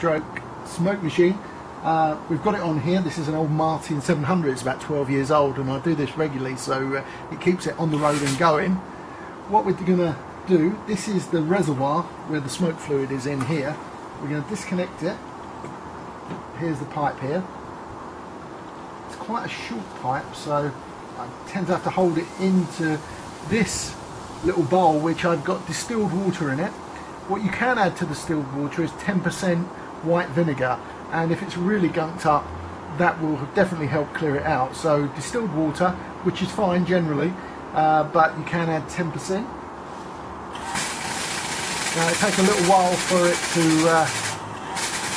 stroke smoke machine. We've got it on here. This is an old Martin 700. It's about 12 years old, and I do this regularly, so it keeps it on the road and going. What we're going to do, this is the reservoir where the smoke fluid is in here. We're going to disconnect it. Here's the pipe here. It's quite a short pipe, so I tend to have to hold it into this little bowl which I've got distilled water in it. What you can add to the distilled water is 10% white vinegar, and if it's really gunked up, that will definitely help clear it out. So distilled water, which is fine generally, but you can add 10%. Now it takes a little while for it to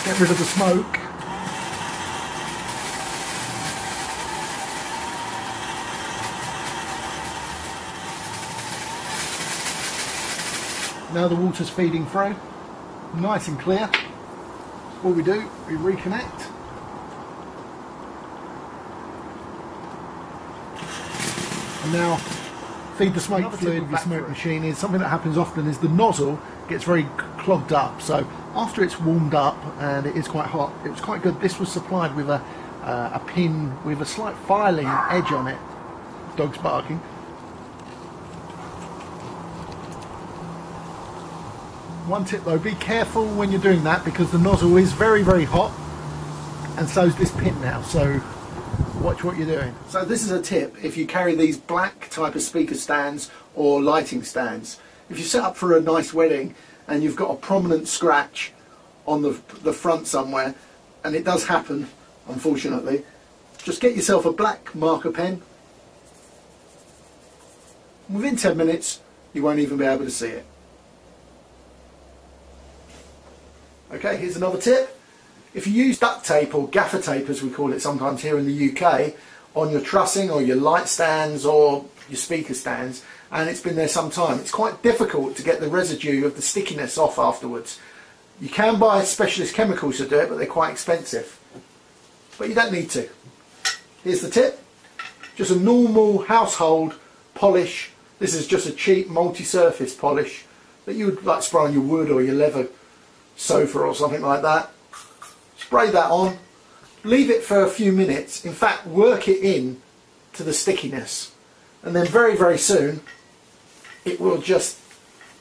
get rid of the smoke. Now the water's feeding through, nice and clear. What we do, we reconnect. And now feed the smoke fluid with the smoke machine. Is something that happens often is the nozzle gets very clogged up. So after it's warmed up and it is quite hot, it was quite good. This was supplied with a pin with a slight filing edge on it. Dog's barking. One tip though, be careful when you're doing that because the nozzle is very, very hot, and so is this pin now, so watch what you're doing. So this is a tip if you carry these black type of speaker stands or lighting stands. If you set up for a nice wedding and you've got a prominent scratch on the front somewhere, and it does happen unfortunately, just get yourself a black marker pen. Within 10 minutes you won't even be able to see it. Okay, here's another tip. If you use duct tape or gaffer tape, as we call it sometimes here in the UK, on your trussing or your light stands or your speaker stands, and it's been there some time, it's quite difficult to get the residue of the stickiness off afterwards. You can buy specialist chemicals to do it, but they're quite expensive. But you don't need to. Here's the tip. Just a normal household polish. This is just a cheap multi-surface polish that you would like spray on your wood or your leather sofa or something like that. Spray that on, leave it for a few minutes, in fact work it in to the stickiness, and then very, very soon it will just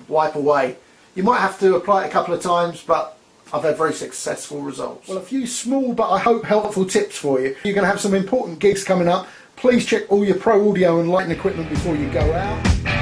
wipe away. You might have to apply it a couple of times, but I've had very successful results. Well, a few small but I hope helpful tips for you. You're going to have some important gigs coming up. Please check all your pro audio and lighting equipment before you go out.